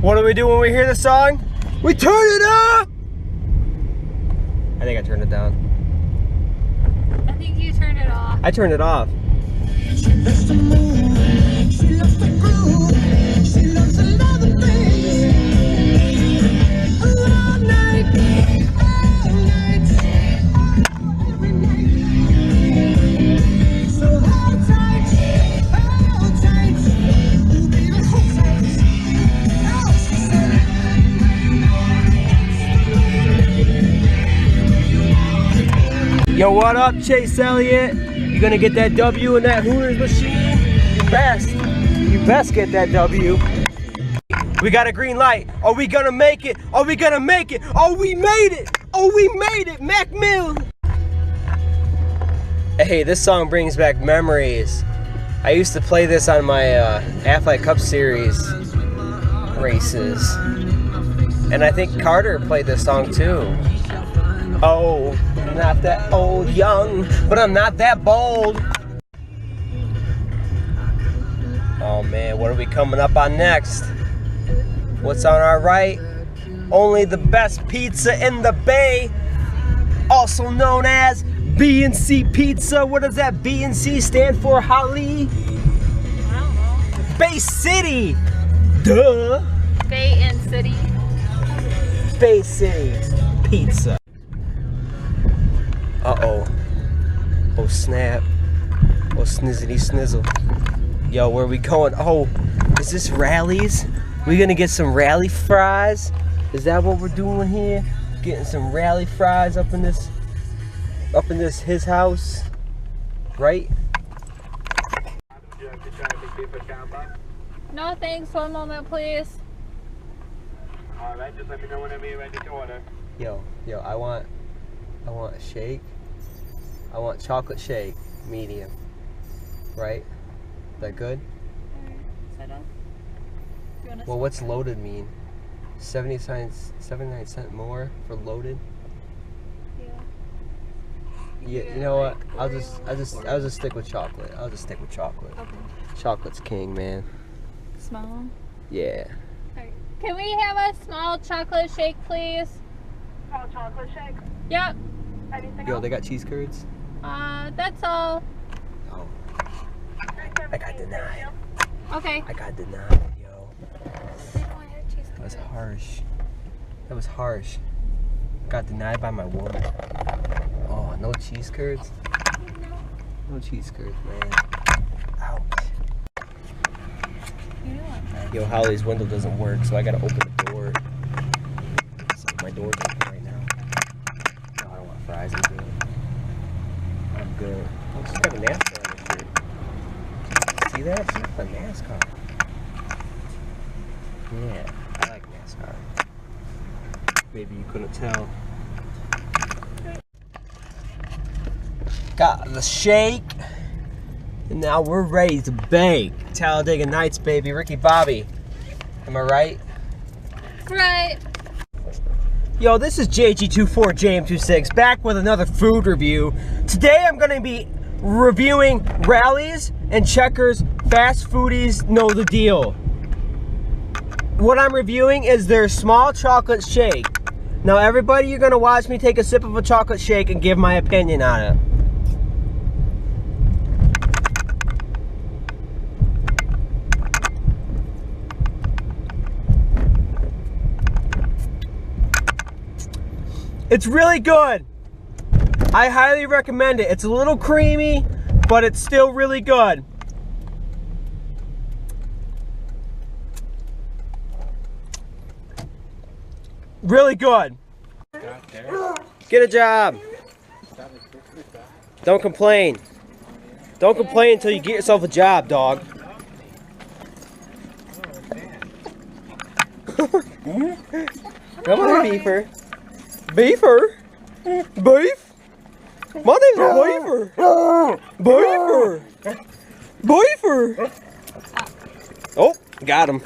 What do we do when we hear the song? We turn it up! I think I turned it down. I think you turned it off. I turned it off. She loves to move, she loves to groove, she loves a lot of things. All night, every night. So hold tight, ooh baby, hold tight. Oh, she said. Yo, what up, Chase Elliott? You gonna get that W in that Hooters machine? You best get that W. We got a green light. Are we gonna make it? Are we gonna make it? Oh, we made it! Oh, we made it! Mac Mill! Hey, this song brings back memories. I used to play this on my Athletic Cup Series races. And I think Carter played this song too. Oh, I'm not that old, young, but I'm not that bold. Oh man, what are we coming up on next? What's on our right? Only the best pizza in the Bay, also known as B&C Pizza. What does that B&C stand for, Holly? I don't know. Bay City! Duh! Bay and City. Bay City Pizza. Uh-oh. Oh, snap. Oh, snizzity snizzle. Yo, where we going? Oh, is this Rally's? We gonna get some Rally fries? Is that what we're doing here? Getting some Rally fries up in this his house, right? No thanks, one moment please. Alright, just let me know whenever you're ready to order. Yo, I want a shake. I want chocolate shake, medium. Right? Is that good? Well, what's loaded mean? 79 cents more for loaded? Yeah, you know what? I'll just stick with chocolate. I'll just stick with chocolate. Okay. Chocolate's king, man. Small. Yeah. Alright. Can we have a small chocolate shake, please? Small chocolate shake. Yep. Anything Yo, else? they got cheese curds? That's all. Oh, I got denied. Okay. I got denied, yo. That was harsh. That was harsh. Got denied by my woman. Oh, no cheese curds? No cheese curds, man. Ouch. Yo, Holly's window doesn't work, so I gotta open the door. So my door's open right now. No, I don't want fries. I'm good. I'm good. Oh, she's got a NASCAR on her shirt. See that? She's got a NASCAR. Yeah, I like NASCAR. Maybe you couldn't tell. Got the shake. And now we're ready to bake. Talladega Nights, baby. Ricky Bobby. Am I right? Right. Yo, this is JG24JM26 back with another food review. Today I'm going to be reviewing Rally's and Checkers. Fast foodies know the deal. What I'm reviewing is their small chocolate shake. Now everybody, you're going to watch me take a sip of a chocolate shake and give my opinion on it. It's really good. I highly recommend it. It's a little creamy, but it's still really good. Really good. Get a job. Don't complain. Don't complain until you get yourself a job, dog. Come on, Beefer. Beefer? Beef? My name's Beefer. Beefer. Beefer. Oh, got him.